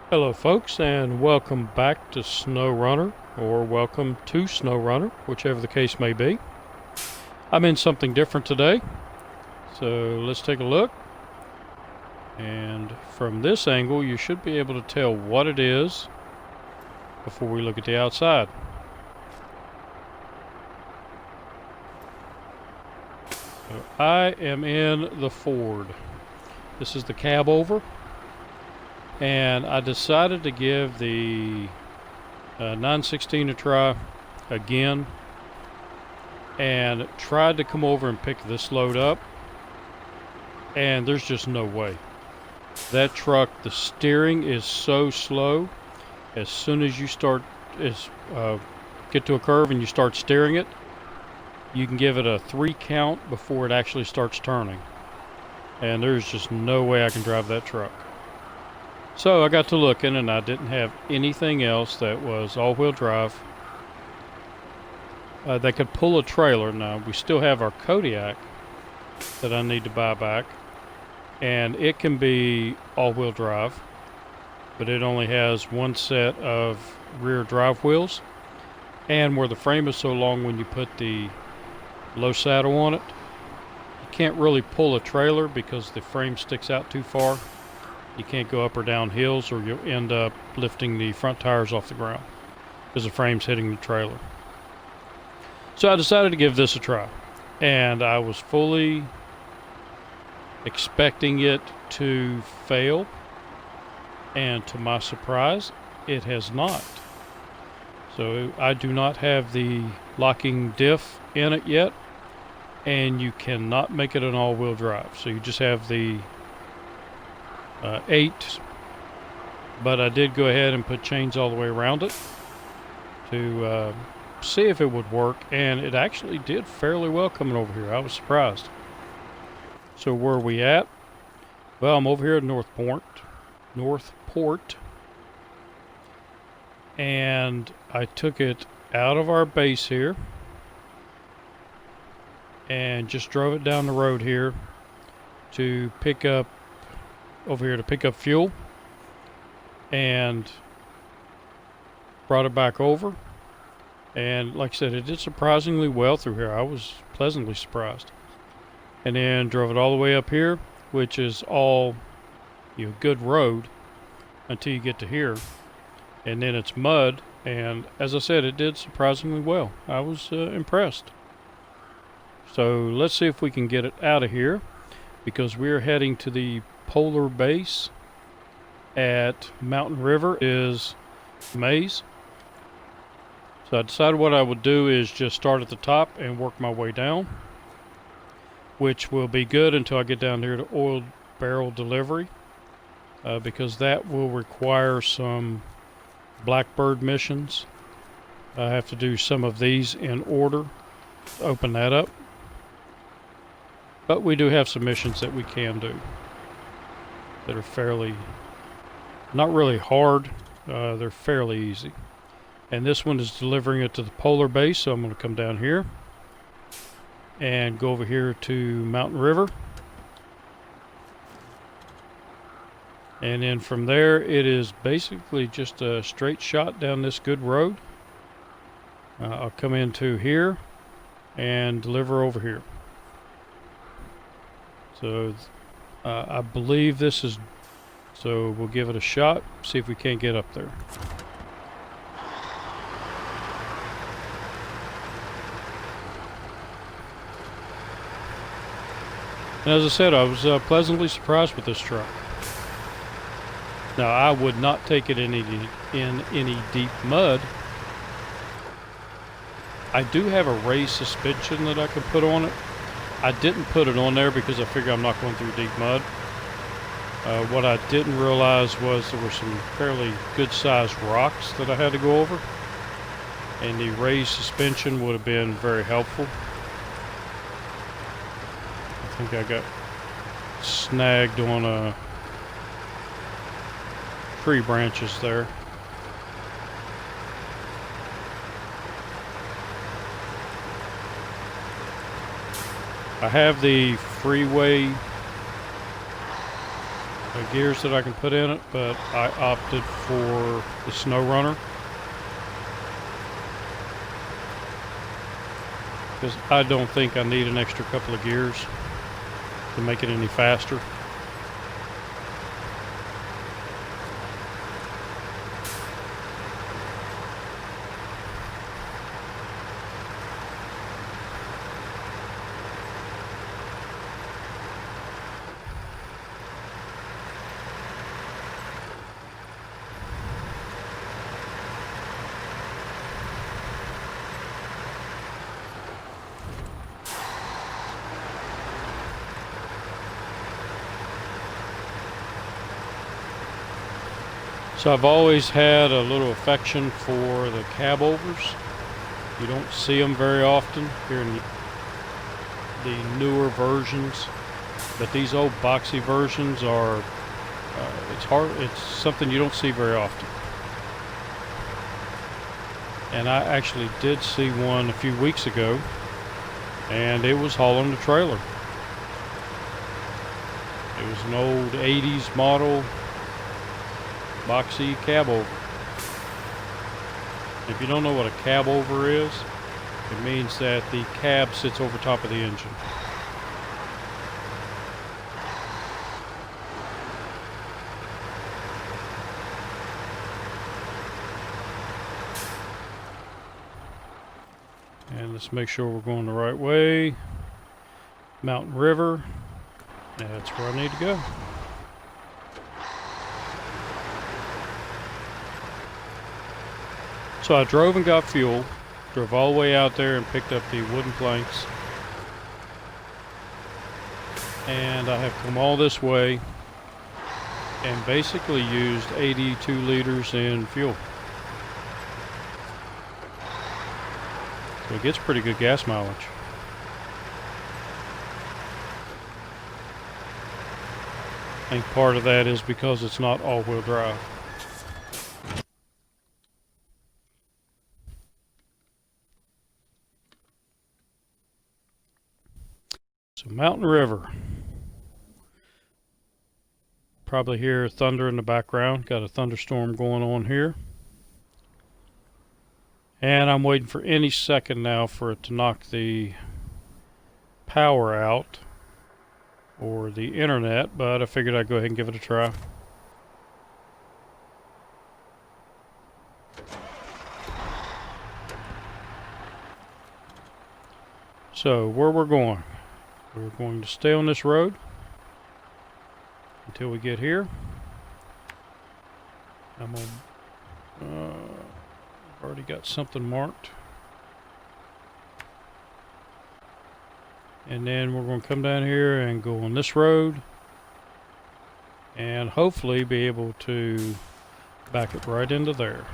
Hello folks, and welcome back to SnowRunner, or welcome to SnowRunner, whichever the case may be. I'm in something different today, so let's take a look. And from this angle you should be able to tell what it is before we look at the outside. So I am in the Ford. This is the cab over. And I decided to give the 916 a try again, and tried to come over and pick this load up, and there's just no way. That truck, the steering is so slow. As soon as you get to a curve and you start steering it, you can give it a 3 count before it actually starts turning, and there's just no way I can drive that truck. So I got to looking, and I didn't have anything else that was all-wheel drive that could pull a trailer. Now, we still have our Kodiak that I need to buy back, and it can be all-wheel drive, but it only has one set of rear drive wheels, and where the frame is so long, when you put the low saddle on it, you can't really pull a trailer because the frame sticks out too far. You can't go up or down hills, or you'll end up lifting the front tires off the ground because the frame's hitting the trailer. So I decided to give this a try, and I was fully expecting it to fail, and to my surprise, it has not. So I do not have the locking diff in it yet, and you cannot make it an all-wheel drive. So you just have the 8, but I did go ahead and put chains all the way around it to see if it would work, and it actually did fairly well coming over here. I was surprised. So where are we at? Well, I'm over here at Northport, and I took it out of our base here and just drove it down the road here to pick up fuel, and brought it back over. And like I said, it did surprisingly well through here. I was pleasantly surprised. And then drove it all the way up here, which is all good road until you get to here, and then it's mud. And as I said, it did surprisingly well. I was impressed. So let's see if we can get it out of here, because we're heading to the polar base at Mountain River is Maze. So I decided what I would do is just start at the top and work my way down, which will be good until I get down here to oil barrel delivery, because that will require some Blackbird missions. I have to do some of these in order to open that up, but we do have some missions that we can do that are fairly, not really hard, they're fairly easy. And this one is delivering it to the polar base, so I'm going to come down here and go over here to Mountain River, and then from there it is basically just a straight shot down this good road. I'll come into here and deliver over here. So I believe this is, so we'll give it a shot, see if we can't get up there. And as I said, I was pleasantly surprised with this truck. Now, I would not take it in any deep mud. I do have a raised suspension that I can put on it. I didn't put it on there because I figure I'm not going through deep mud. What I didn't realize was there were some fairly good sized rocks that I had to go over, and the raised suspension would have been very helpful. I think I got snagged on tree branches there. I have the freeway gears that I can put in it, but I opted for the SnowRunner because I don't think I need an extra couple of gears to make it any faster. So I've always had a little affection for the cab overs. You don't see them very often here in the newer versions, but these old boxy versions are, it's something you don't see very often. And I actually did see one a few weeks ago, and it was hauling the trailer. It was an old 80s model boxy cab over. If you don't know what a cab over is, it means that the cab sits over top of the engine. And let's make sure we're going the right way. Mountain River. That's where I need to go. So I drove and got fuel, drove all the way out there and picked up the wooden planks. And I have come all this way and basically used 82 liters in fuel. So it gets pretty good gas mileage. I think part of that is because it's not all-wheel drive. So Mountain River. Probably hear thunder in the background. Got a thunderstorm going on here. And I'm waiting for any second now for it to knock the power out or the internet, but I figured I'd go ahead and give it a try. So where we're going. We're going to stay on this road until we get here. I'm on, I've already got something marked. And then we're going to come down here and go on this road and hopefully be able to back it right into there.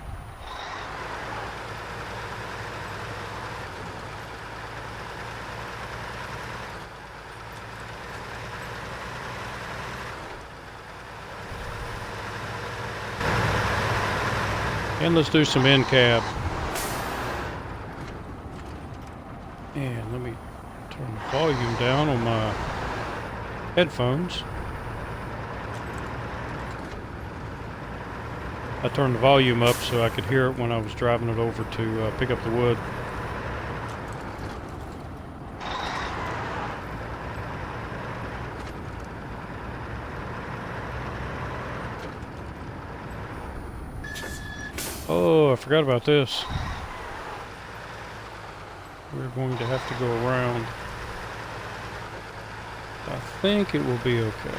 And let's do some in cab. And let me turn the volume down on my headphones. I turned the volume up so I could hear it when I was driving it over to pick up the wood. Oh, I forgot about this. We're going to have to go around. I think it will be okay.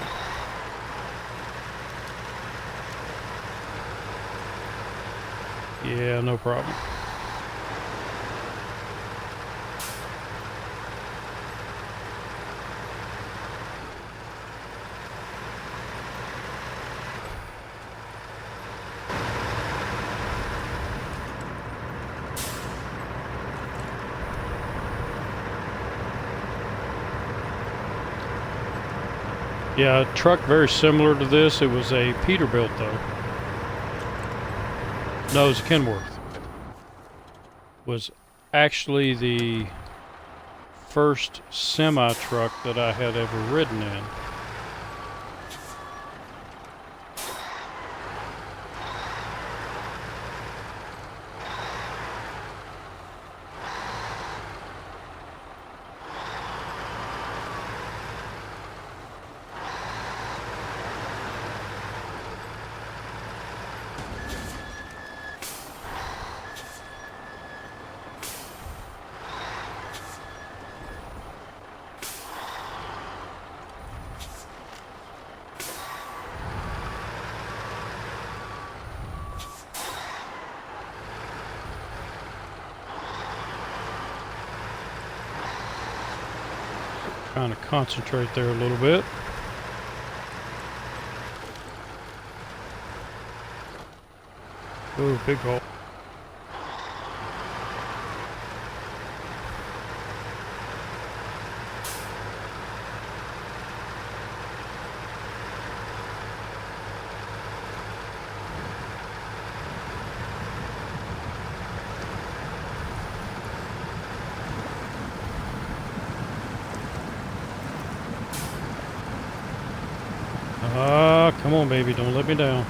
Yeah, no problem. Yeah, a truck very similar to this. It was a Peterbilt though. No, it was a Kenworth. Was actually the first semi-truck that I had ever ridden in. kind of concentrate there a little bit. Ooh, big hole. Come on, baby, don't let me down.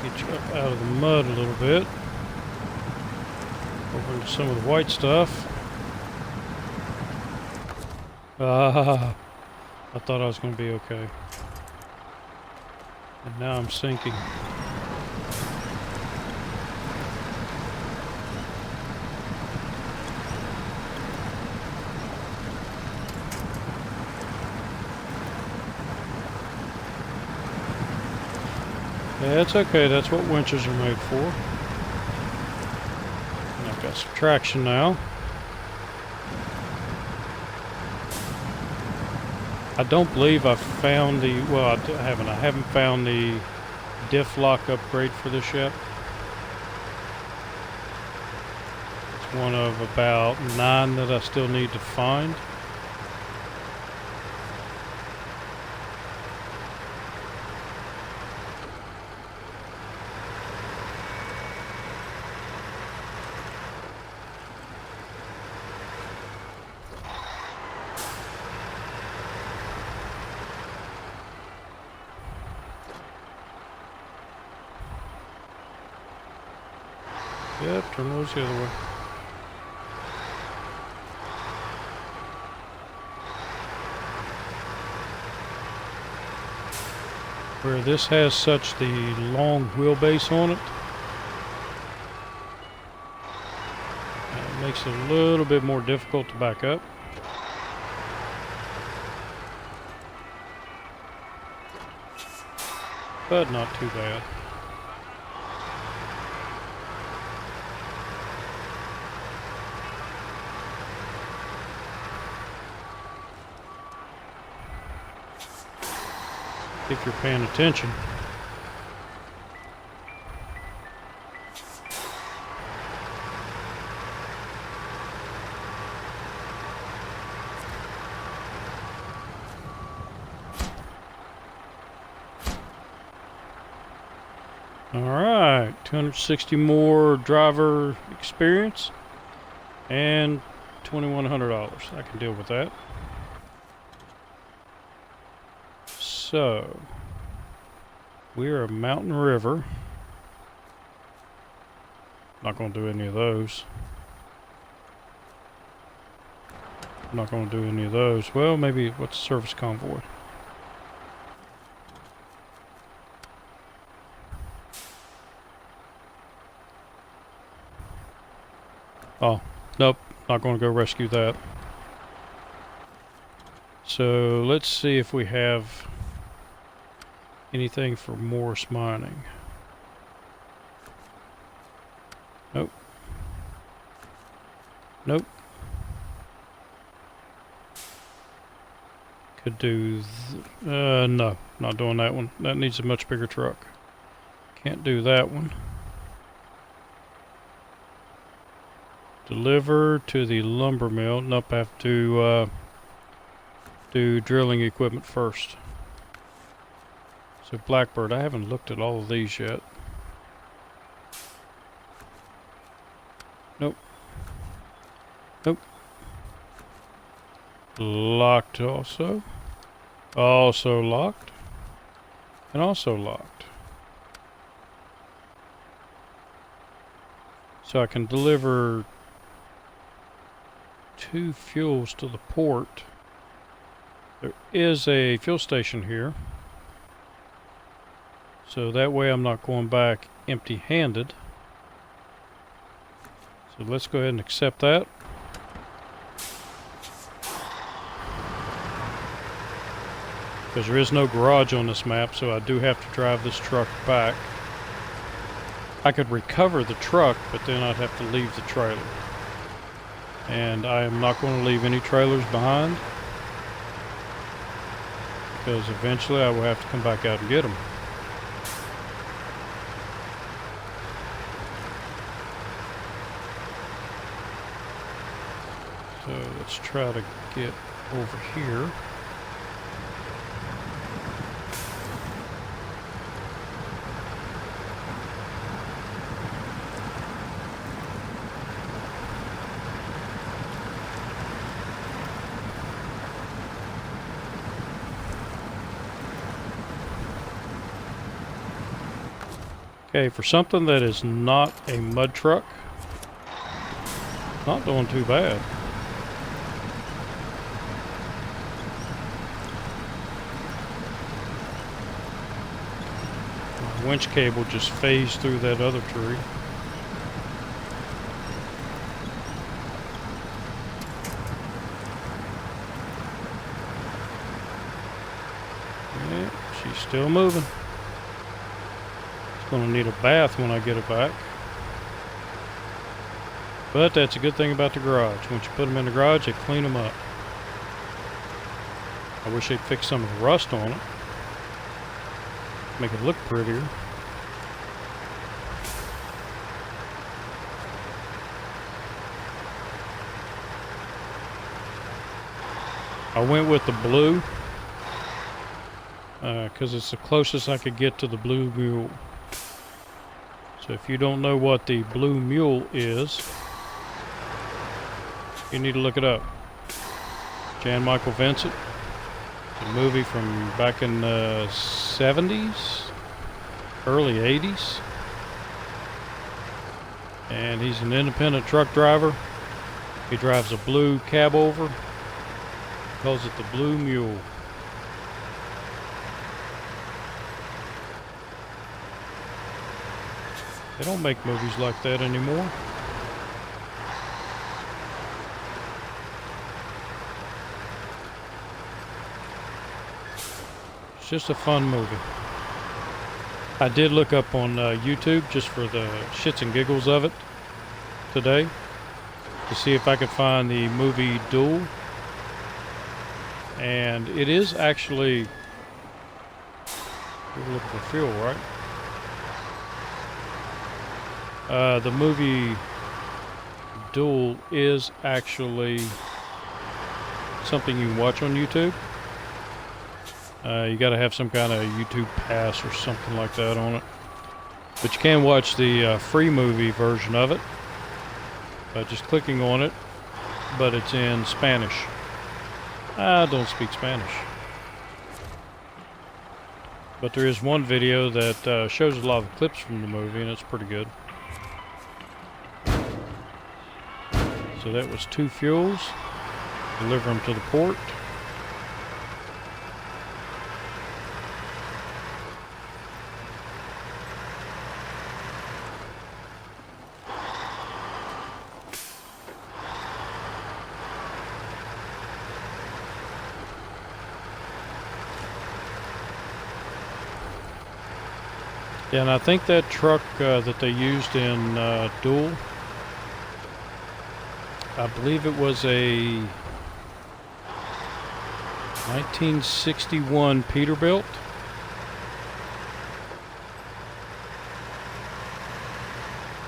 Get you up out of the mud a little bit. Over into some of the white stuff. I thought I was going to be okay. And now I'm sinking. Yeah, it's okay. That's what winches are made for. And I've got some traction now. I don't believe I've found the, well, I haven't found the diff lock upgrade for this yet. It's one of about 9 that I still need to find. Yep, turn those the other way. Where this has such the long wheelbase on it, it makes it a little bit more difficult to back up. But not too bad. If you're paying attention. All right, 260 more driver experience and $2,100. I can deal with that. So, we are a mountain river. Not going to do any of those. Not going to do any of those. Well, maybe what's service convoy? Oh, nope. Not going to go rescue that. So, let's see if we have anything for Morse mining. Nope. Nope. Could do... no, not doing that one. That needs a much bigger truck. Can't do that one. Deliver to the lumber mill. Nope, I have to do drilling equipment first. So Blackbird, I haven't looked at all of these yet. Nope. Nope. Locked also. Also locked. And also locked. So I can deliver 2 fuels to the port. There is a fuel station here. So that way I'm not going back empty-handed. So let's go ahead and accept that. Because there is no garage on this map, so I do have to drive this truck back. I could recover the truck, but then I'd have to leave the trailer. And I am not going to leave any trailers behind, because eventually I will have to come back out and get them. So let's try to get over here. Okay, for something that is not a mud truck, not doing too bad. My winch cable just phased through that other tree. Yeah, she's still moving. Gonna need a bath when I get it back. But that's a good thing about the garage. Once you put them in the garage, they clean them up. I wish they'd fix some of the rust on it. Make it look prettier. I went with the blue because it's the closest I could get to the blue mule. So if you don't know what the blue mule is, you need to look it up. Jan Michael Vincent, a movie from back in the 70s, early 80s. And he's an independent truck driver. He drives a blue cab over. Calls it the Blue Mule. They don't make movies like that anymore. It's just a fun movie. I did look up on YouTube just for the shits and giggles of it today to see if I could find the movie Duel. And it is actually, you're looking for fuel, right? The movie Duel is actually something you can watch on YouTube. You got to have some kind of YouTube pass or something like that on it. But you can watch the free movie version of it by just clicking on it. But it's in Spanish. I don't speak Spanish. But there is one video that shows a lot of clips from the movie, and it's pretty good. So that was 2 fuels. Deliver them to the port. Yeah, and I think that truck that they used in Duel, I believe it was a 1961 Peterbilt.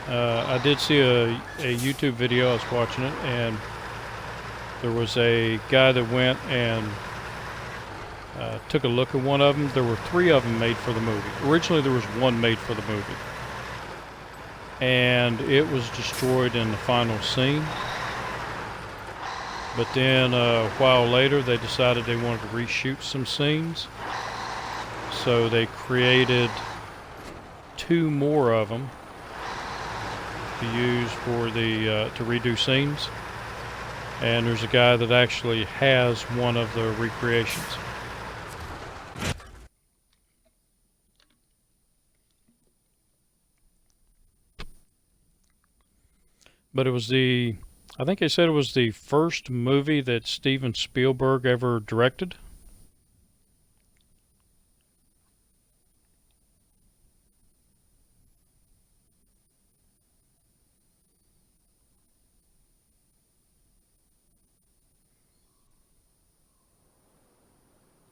I did see a YouTube video, I was watching it, and there was a guy that went and took a look at one of them. There were 3 of them made for the movie. Originally there was 1 made for the movie. And it was destroyed in the final scene. But then a while later they decided they wanted to reshoot some scenes. So they created 2 more of them to use for the to redo scenes. And there's a guy that actually has one of the recreations. But it was I think they said it was the first movie that Steven Spielberg ever directed.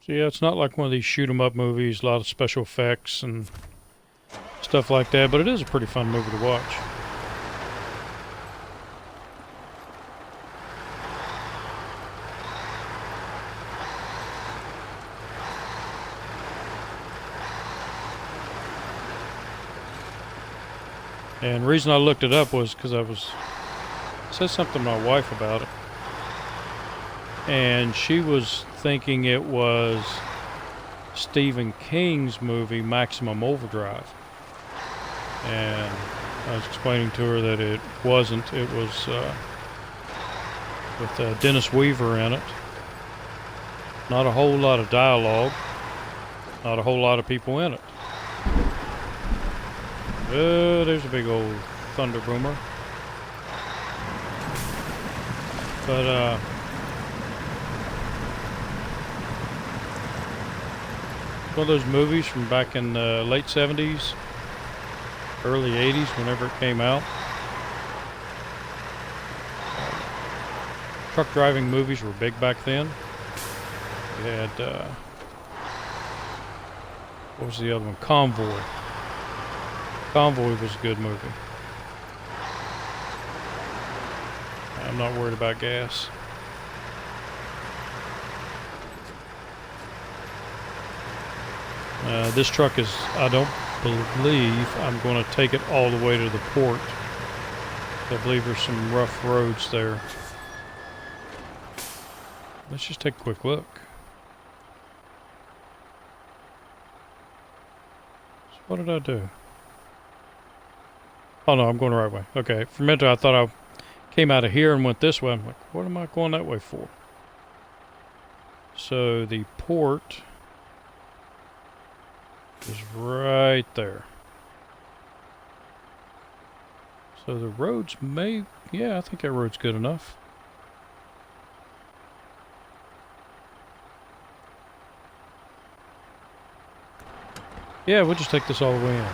So yeah, it's not like one of these shoot 'em up movies, a lot of special effects and stuff like that, but it is a pretty fun movie to watch. And the reason I looked it up was because I said something to my wife about it, and she was thinking it was Stephen King's movie Maximum Overdrive, and I was explaining to her that it wasn't. It was with Dennis Weaver in it. Not a whole lot of dialogue, not a whole lot of people in it. There's a big old thunder boomer. But one of those movies from back in the late 70s, early 80s, whenever it came out. Truck driving movies were big back then. We had, what was the other one? Convoy. Convoy was a good movie. I'm not worried about gas. This truck is, I don't believe I'm going to take it all the way to the port. I believe there's some rough roads there. Let's just take a quick look. So what did I do? Oh no, I'm going the right way. Okay, for a minute I thought I came out of here and went this way. I'm like, what am I going that way for? So the port is right there. So the roads may, yeah, I think that road's good enough. Yeah, we'll just take this all the way in.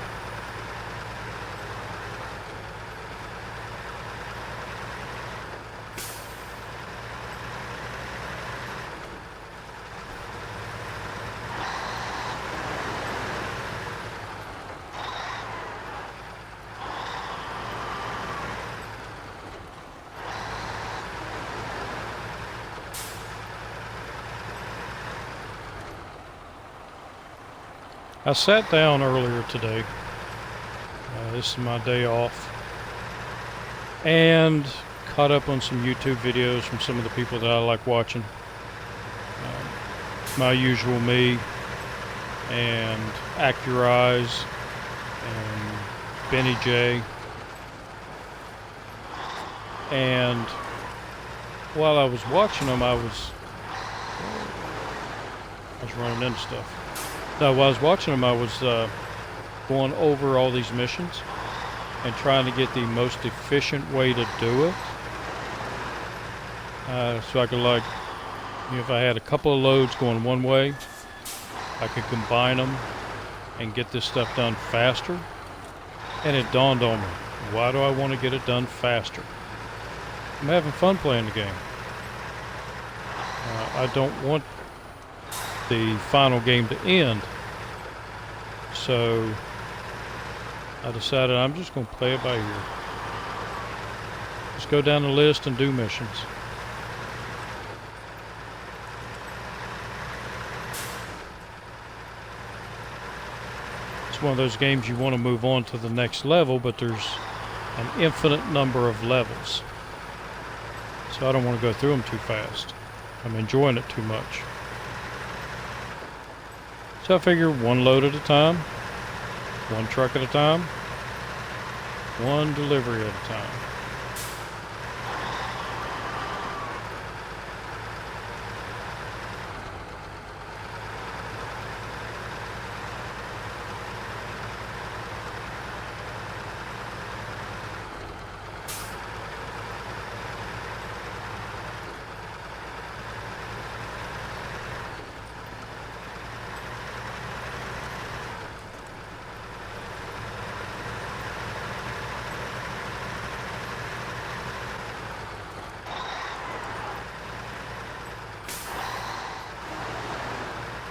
I sat down earlier today, this is my day off, and caught up on some YouTube videos from some of the people that I like watching. My usual me, and Accurize, and Benny J. And while I was watching them, I was running into stuff. No, while I was watching them, I was going over all these missions and trying to get the most efficient way to do it. So I could, like, if I had a couple of loads going one way, I could combine them and get this stuff done faster. And it dawned on me, why do I want to get it done faster? I'm having fun playing the game. I don't want the final game to end, so I decided I'm just going to play it by ear. Just go down the list and do missions. It's one of those games you want to move on to the next level, but there's an infinite number of levels, so I don't want to go through them too fast. I'm enjoying it too much. So I figure one load at a time, one truck at a time, one delivery at a time.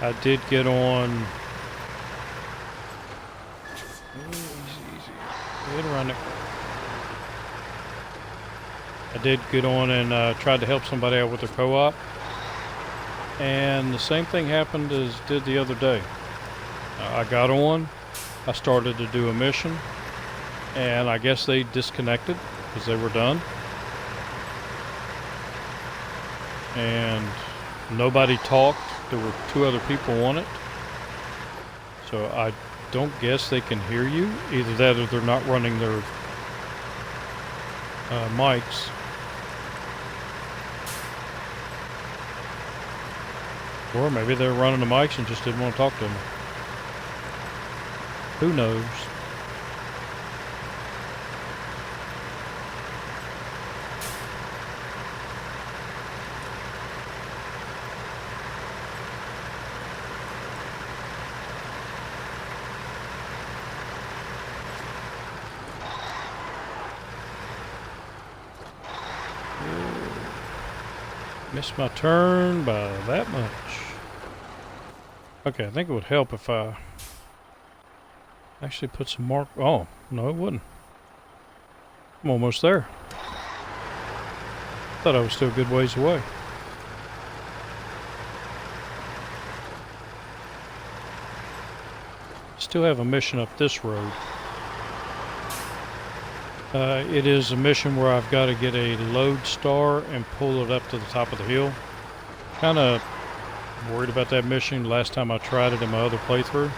I did get on. Easy. Get around it. I did get on and tried to help somebody out with their co-op, and the same thing happened as did the other day. I got on, I started to do a mission, and I guess they disconnected because they were done, and nobody talked. There were 2 other people on it, so I don't guess they can hear you. Either that or they're not running their mics. Or maybe they're running the mics and just didn't want to talk to me. Who knows? Missed my turn by that much. Okay, I think it would help if I actually put some mark. Oh, no, it wouldn't. I'm almost there. Thought I was still a good ways away. Still have a mission up this road. It is a mission where I've got to get a lodestar and pull it up to the top of the hill. Kind of worried about that mission. Last time I tried it in my other playthrough,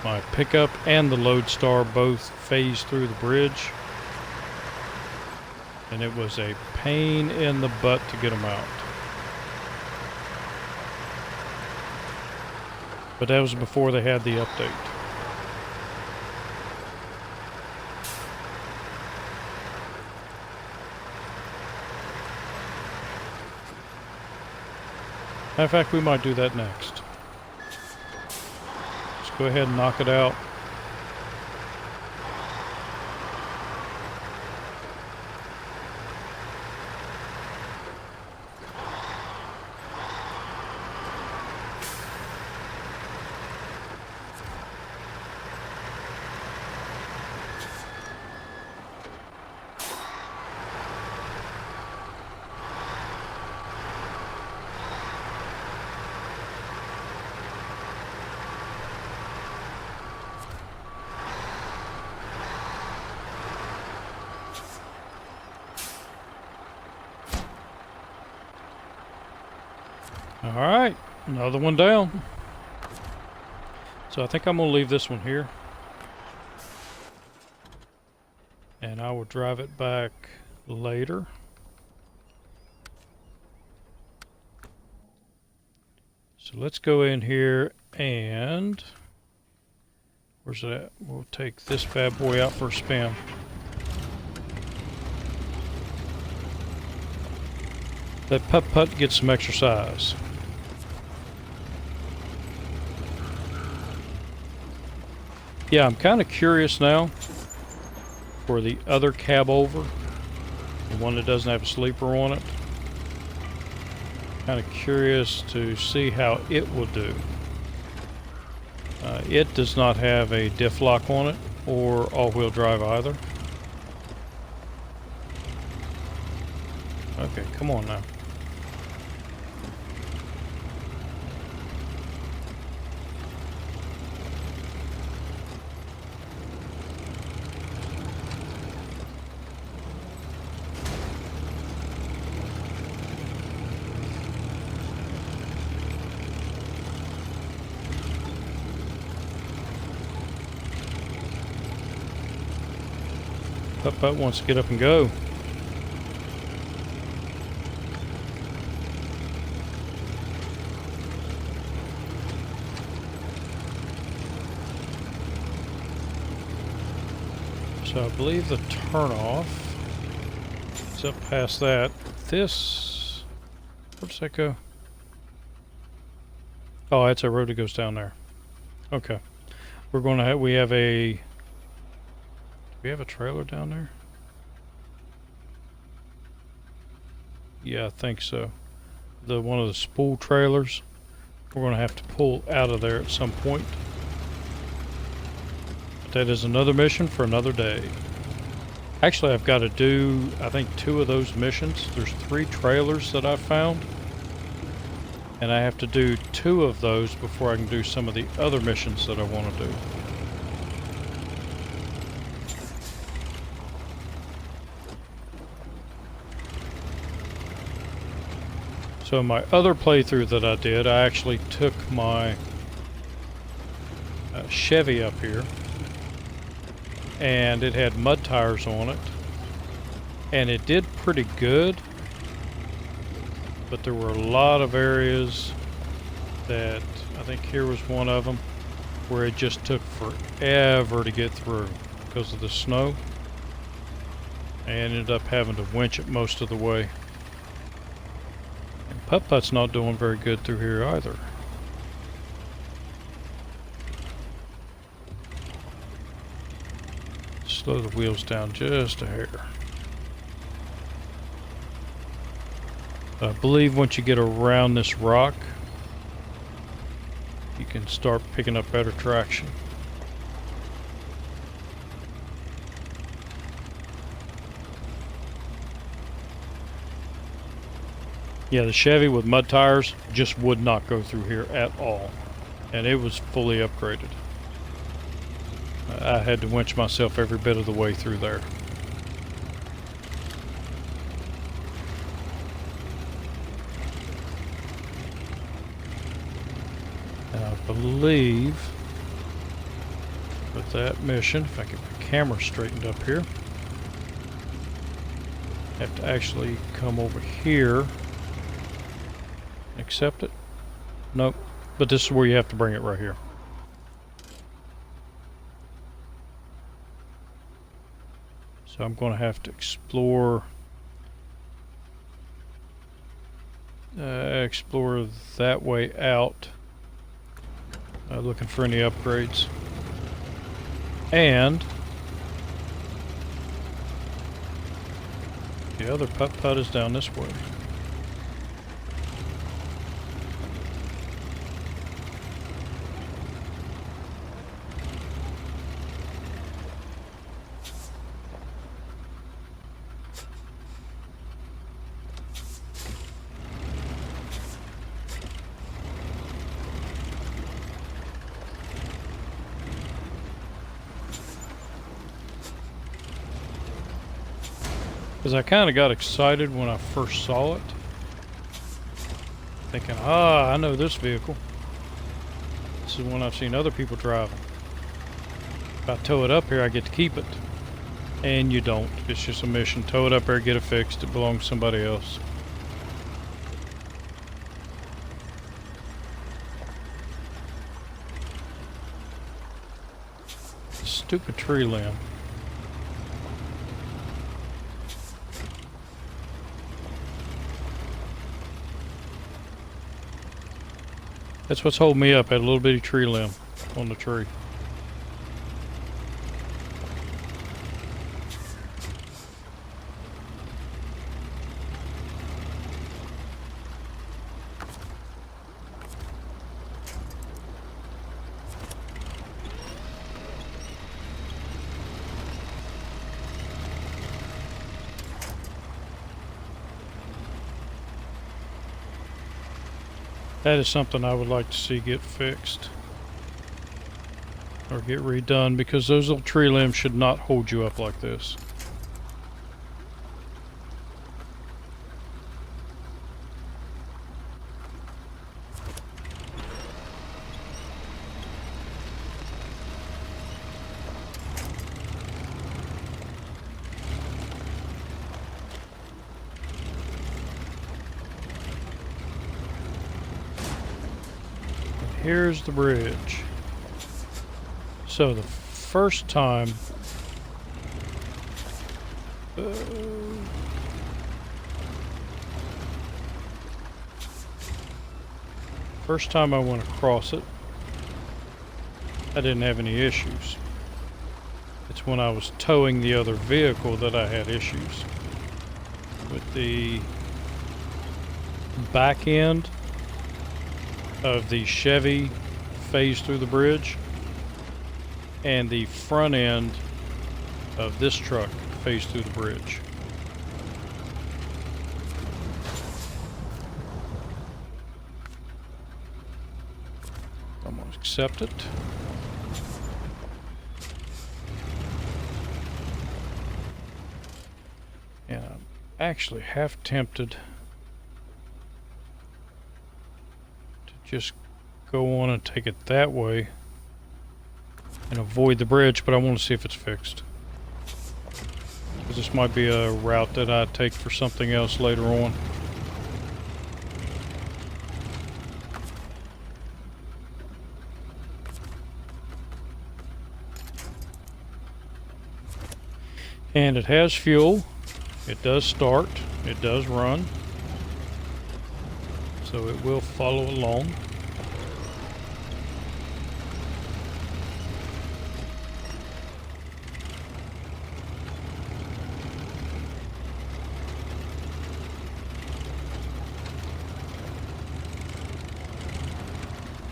my pickup and the lodestar both phased through the bridge, and it was a pain in the butt to get them out. But that was before they had the update. Matter of fact, we might do that next. Let's go ahead and knock it out. Alright, another one down. So I think I'm going to leave this one here. And I will drive it back later. So let's go in here and... where's it at? We'll take this bad boy out for a spin. Let Putt-Putt get some exercise. Yeah, I'm kind of curious now for the other cab over, the one that doesn't have a sleeper on it. Kind of curious to see how it will do. It does not have a diff lock on it or all-wheel drive either. Okay, come on now. Putt-Putt wants to get up and go. So I believe the turnoff is up past that. This, where does that go? Oh, that's a road that goes down there. Okay. We're going to have, we have a trailer down there? Yeah, I think so. one of the spool trailers. We're going to have to pull out of there at some point. But that is another mission for another day. Actually, I've got to do, I think, 2 of those missions. There's 3 trailers that I found. And I have to do 2 of those before I can do some of the other missions that I want to do. So in my other playthrough that I did, I actually took my Chevy up here, and it had mud tires on it, and it did pretty good, but there were a lot of areas that, I think here was one of them, where it just took forever to get through because of the snow. I ended up having to winch it most of the way. Putt-Putt's not doing very good through here either. Slow the wheels down just a hair. I believe once you get around this rock, you can start picking up better traction. Yeah, the Chevy with mud tires just would not go through here at all. And it was fully upgraded. I had to winch myself every bit of the way through there. And I believe with that mission, if I get my camera straightened up here, I have to actually come over here. Accept it? Nope. But this is where you have to bring it right here. So I'm going to have to explore that way out, looking for any upgrades. And the other putt-putt is down this way. Because I kind of got excited when I first saw it, thinking, I know this vehicle. This is one I've seen other people driving. If I tow it up here, I get to keep it. And you don't. It's just a mission. Tow it up here, get it fixed. It belongs to somebody else. Stupid tree limb. That's what's holding me up, at a little bitty tree limb on the tree. That is something I would like to see get fixed or get redone, because those little tree limbs should not hold you up like this. Here's the bridge. So the first time I went across it, I didn't have any issues. It's when I was towing the other vehicle that I had issues with the back end of the Chevy phased through the bridge, and the front end of this truck phased through the bridge. I'm going to accept it. And I'm actually half tempted to just go on and take it that way and avoid the bridge, but I want to see if it's fixed. Because this might be a route that I take for something else later on. And it has fuel. It does start. It does run. So it will follow along.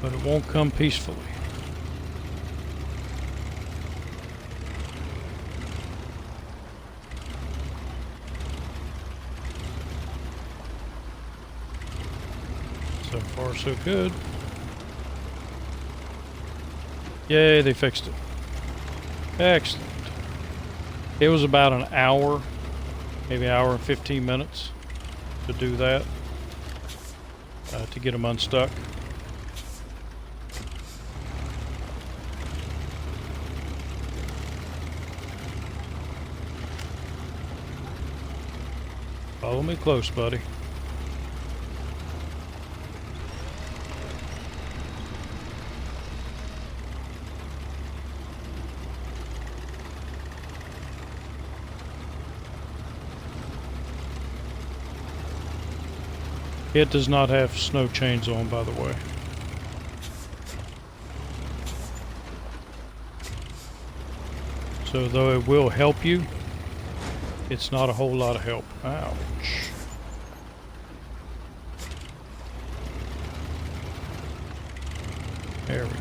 But it won't come peacefully. So far, so good. Yay, they fixed it. Excellent. It was about an hour, maybe an hour and 15 minutes to do that, to get them unstuck. Follow me close, buddy. It does not have snow chains on, by the way. So though it will help you, it's not a whole lot of help. Ouch. There we go.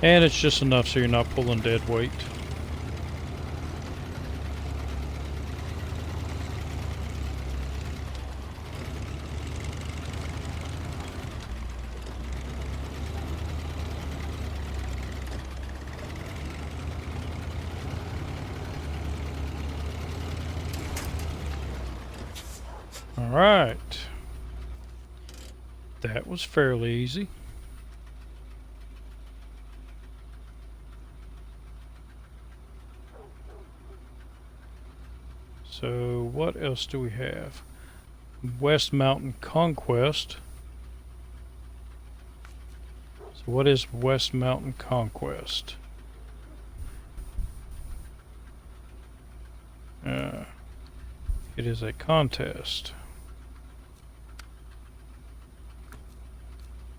And it's just enough so you're not pulling dead weight. All right. That was fairly easy. So what else do we have? West Mountain Conquest. So what is West Mountain Conquest? It is a contest.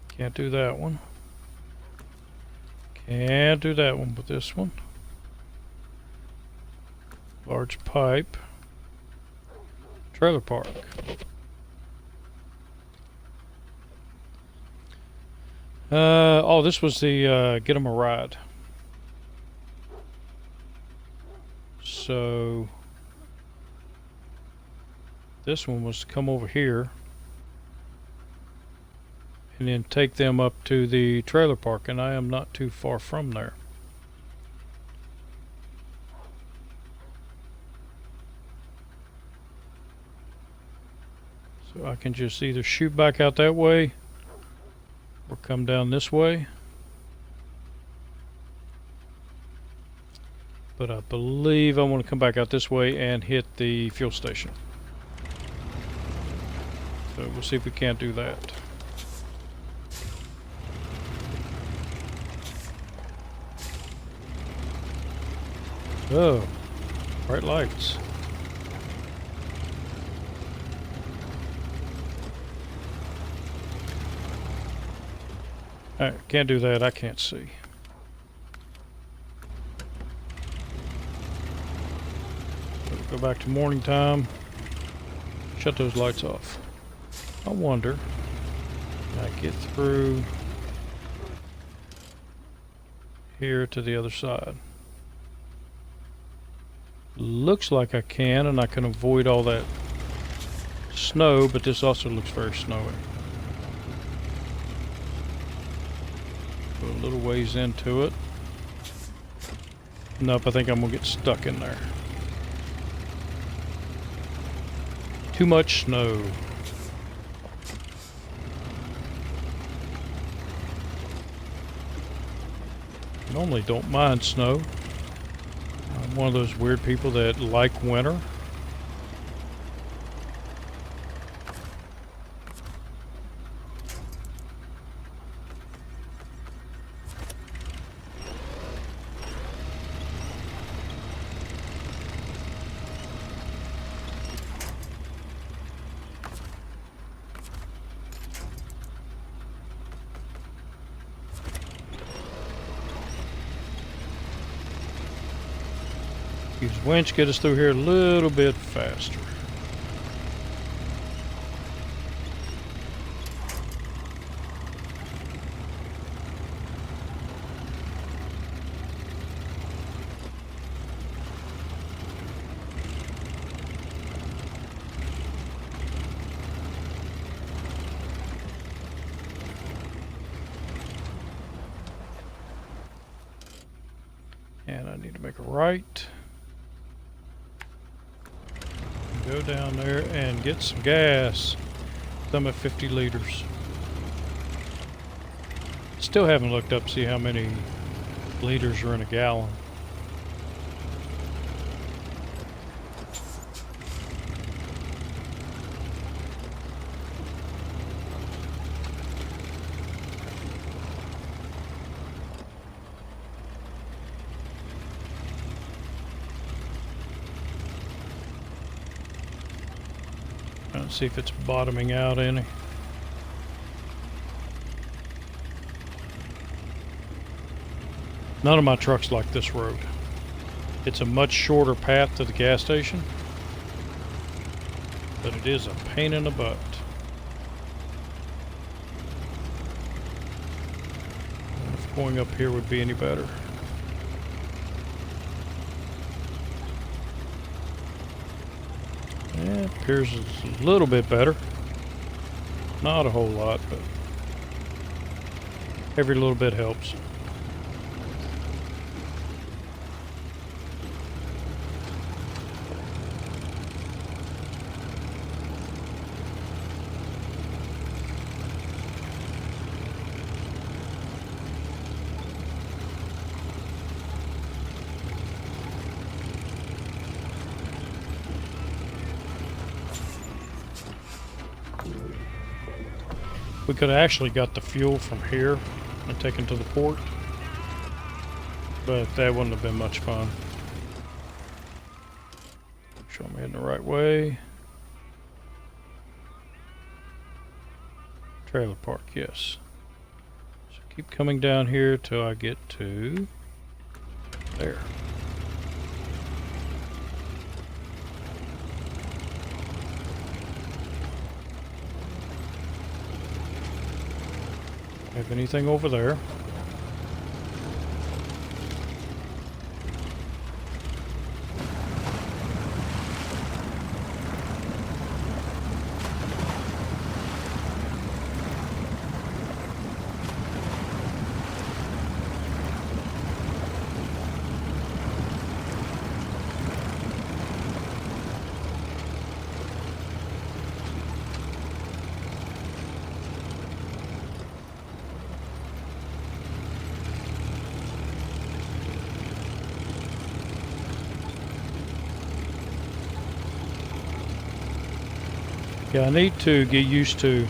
Can't do that one. Can't do that one, but this one. Large pipe. Trailer park. Oh, this was the get 'em a ride. So this one was to come over here and then take them up to the trailer park, and I am not too far from there. So I can just either shoot back out that way or come down this way. But I believe I want to come back out this way and hit the fuel station. So we'll see if we can't do that. Oh, bright lights. Alright, can't do that, I can't see. Go back to morning time. shut those lights off. I wonder, can I get through here to the other side? Looks like I can, and I can avoid all that snow, but this also looks very snowy. Go a little ways into it. Nope, I think I'm gonna get stuck in there. Too much snow. Normally don't mind snow. I'm one of those weird people that like winter. Use winch, get us through here a little bit faster. And I need to make a right. Go down there and get some gas. I'm at 50 liters. Still haven't looked up to see how many liters are in a gallon. Let's see if it's bottoming out any. None of my trucks like this road. It's a much shorter path to the gas station, but it is a pain in the butt. If going up here would be any better. Yeah, it appears it's a little bit better. Not a whole lot, but every little bit helps. We could have actually got the fuel from here and taken to the port, but that wouldn't have been much fun. Show me in the right way. Trailer park, yes. So keep coming down here till I get to there. Have anything over there? Yeah, I need to get used to,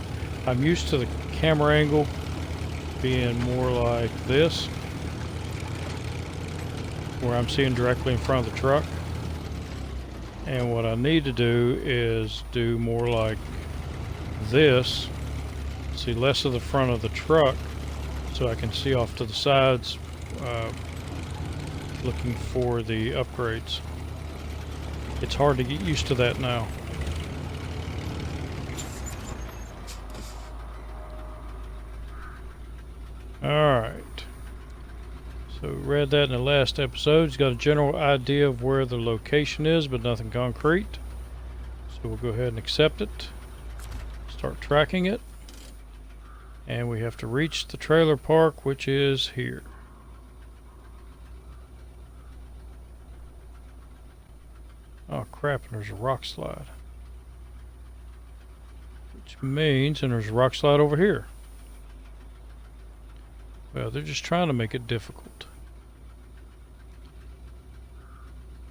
I'm used to the camera angle being more like this, where I'm seeing directly in front of the truck. And what I need to do is do more like this, see less of the front of the truck, so I can see off to the sides, looking for the upgrades. It's hard to get used to that now. Alright. So we read that in the last episode. He's got a general idea of where the location is, but nothing concrete. So we'll go ahead and accept it. Start tracking it. And we have to reach the trailer park, which is here. Oh crap, and there's a rock slide. Which means, and there's a rock slide over here. Well, they're just trying to make it difficult.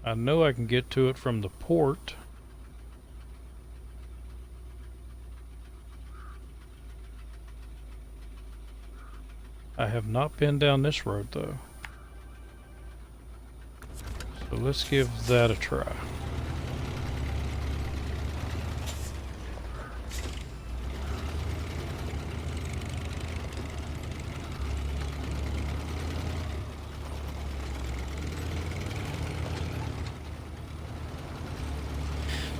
I know I can get to it from the port. I have not been down this road though. So let's give that a try.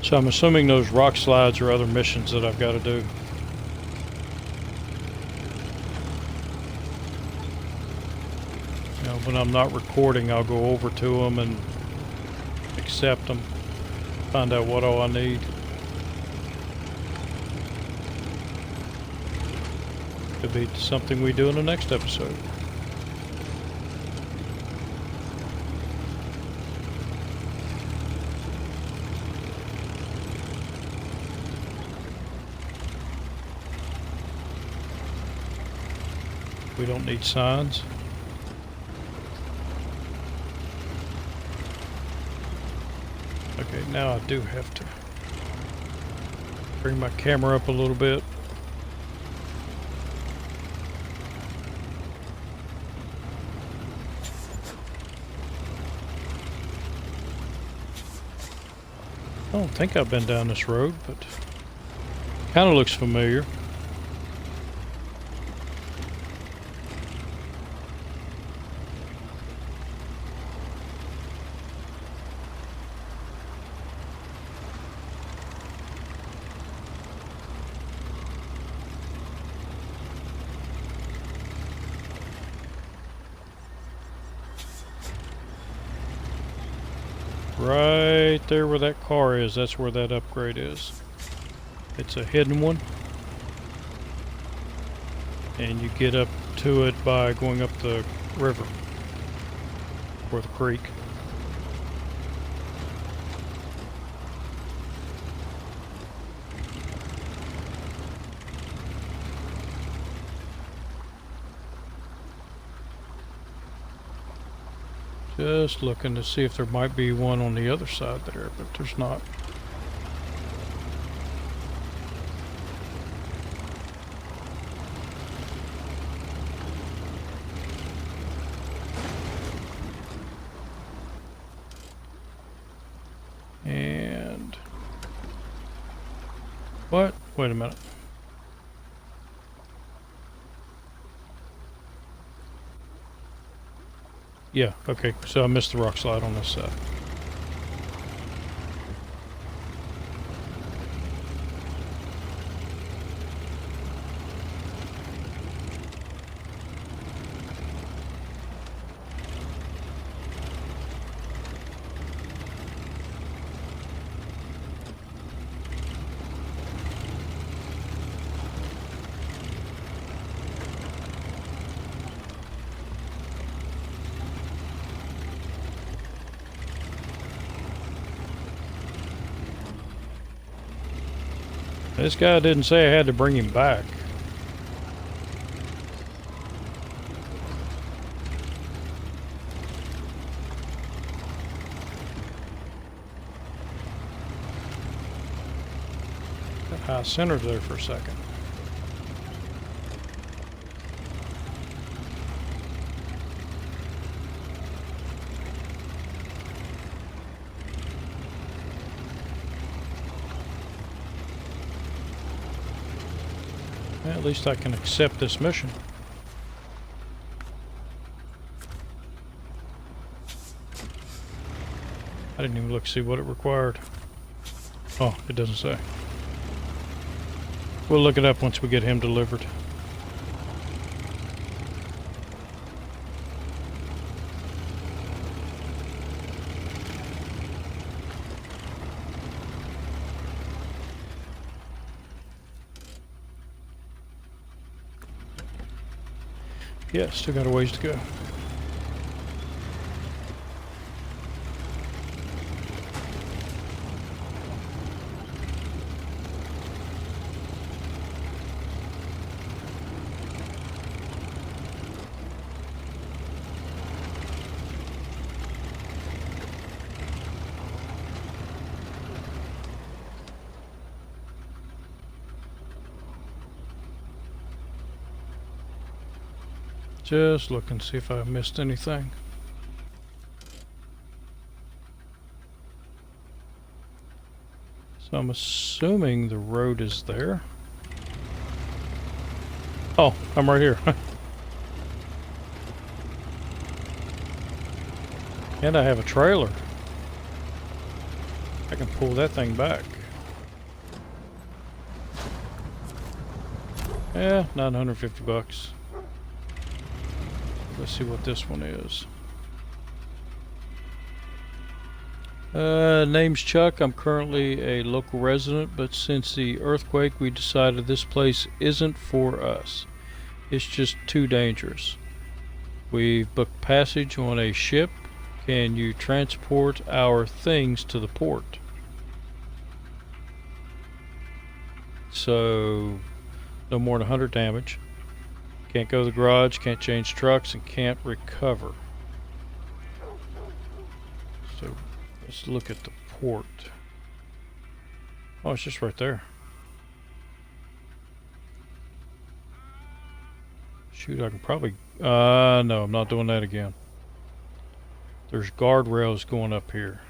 So I'm assuming those rock slides are other missions that I've got to do. You know, when I'm not recording, I'll go over to them and accept them, find out what all I need. Could be something we do in the next episode. We don't need signs. Okay, now I do have to bring my camera up a little bit. I don't think I've been down this road, but kind of looks familiar. Right there where that car is, that's where that upgrade is. It's a hidden one. And you get up to it by going up the river. Or the creek. Just looking to see if there might be one on the other side there, but there's not. And what? Wait a minute. Yeah, okay, so I missed the rock slide on this side. This guy didn't say I had to bring him back. Got high center there for a second. At least I can accept this mission. I didn't even look to see what it required. Oh, it doesn't say. We'll look it up once we get him delivered. Yeah, still got a ways to go. Just look and see if I missed anything. So I'm assuming the road is there. Oh, I'm right here. And I have a trailer. I can pull that thing back. Yeah, 950 bucks. Let's see what this one is. Name's Chuck. I'm currently a local resident, but since the earthquake, we decided this place isn't for us. It's just too dangerous. We've booked passage on a ship. Can you transport our things to the port? So, no more than 100 damage. Can't go to the garage, can't change trucks, and can't recover. So, let's look at the port. Oh, it's just right there. Shoot, I can probably... no, I'm not doing that again. There's guardrails going up here.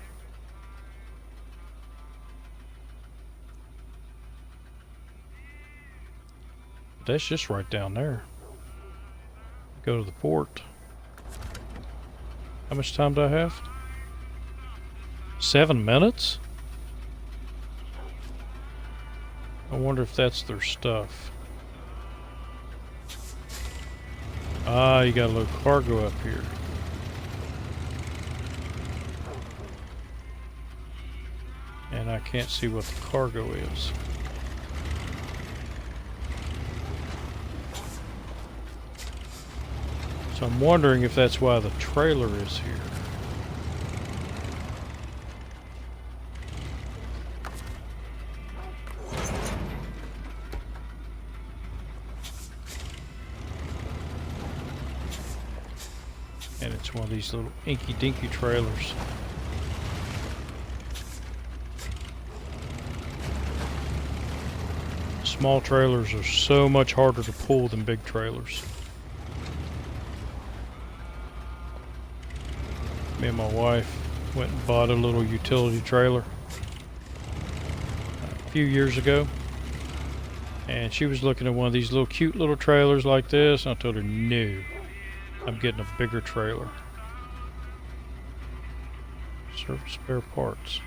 But that's just right down there. Go to the port. How much time do I have? 7 minutes? I wonder if that's their stuff. Ah, you got a little cargo up here. And I can't see what the cargo is. So I'm wondering if that's why the trailer is here. And it's one of these little inky dinky trailers. Small trailers are so much harder to pull than big trailers. Me and my wife went and bought a little utility trailer a few years ago. And she was looking at one of these little cute little trailers like this. And I told her, no, I'm getting a bigger trailer. Service spare parts.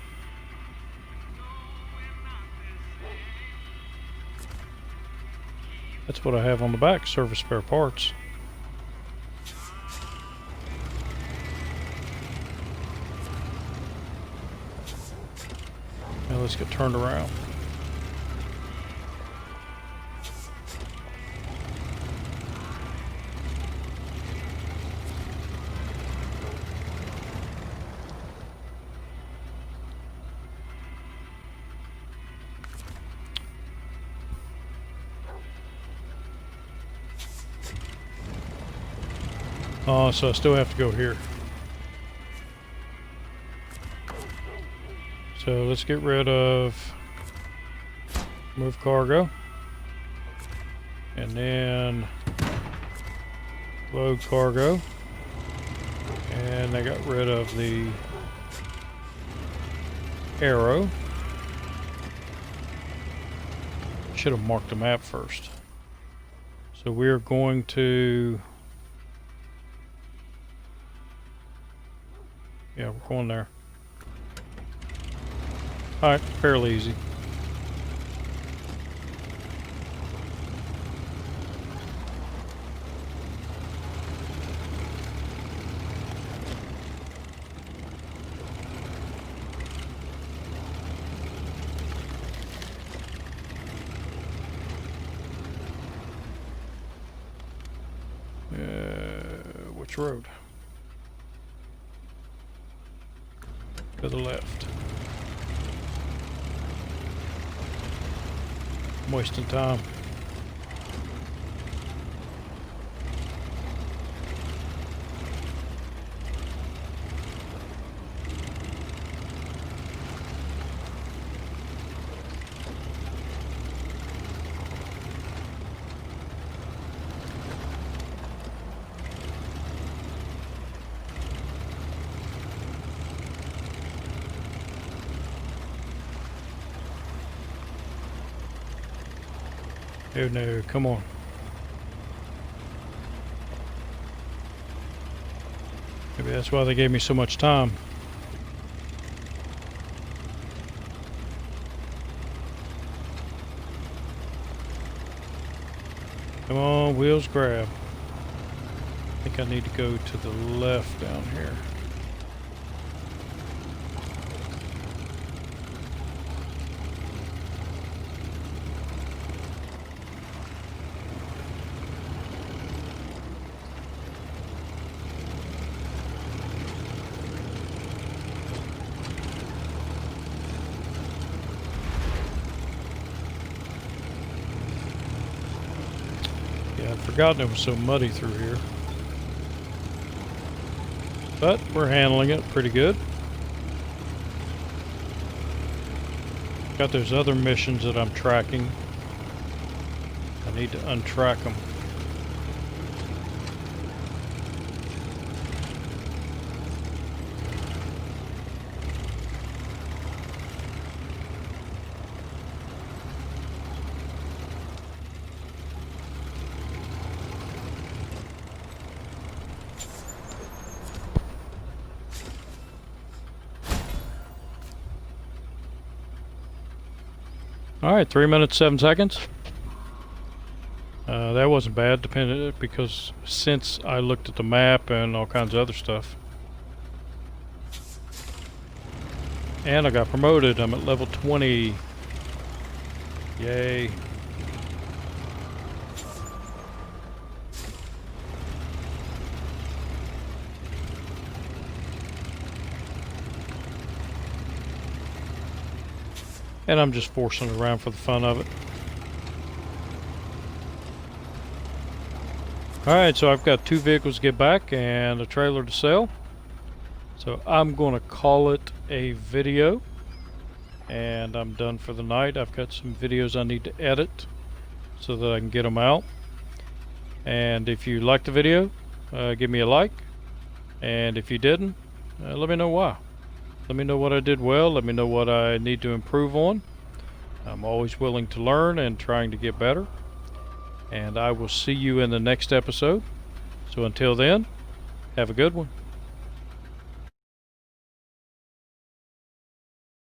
That's what I have on the back, service spare parts. Now let's get turned around. Oh, so I still have to go here. So let's get rid of move cargo. And then load cargo. And I got rid of the arrow. Should have marked the map first. So we're going to... Yeah, we're going there. Alright, fairly easy. Yeah. Which road? To the left. I'm wasting time. Oh no, come on. Maybe that's why they gave me so much time. Come on, wheels grab. I think I need to go to the left down here. I'd forgotten it was so muddy through here. But we're handling it pretty good. Got those other missions that I'm tracking. I need to untrack them. Alright, 3 minutes 7 seconds. That wasn't bad, because since I looked at the map and all kinds of other stuff. And I got promoted. I'm at level 20. Yay. And I'm just forcing it around for the fun of it. Alright, so I've got 2 vehicles to get back and a trailer to sell. So I'm going to call it a video. And I'm done for the night. I've got some videos I need to edit so that I can get them out. And if you liked the video, give me a like. And if you didn't, let me know why. Let me know what I did well. Let me know what I need to improve on. I'm always willing to learn and trying to get better. And I will see you in the next episode. So until then, have a good one.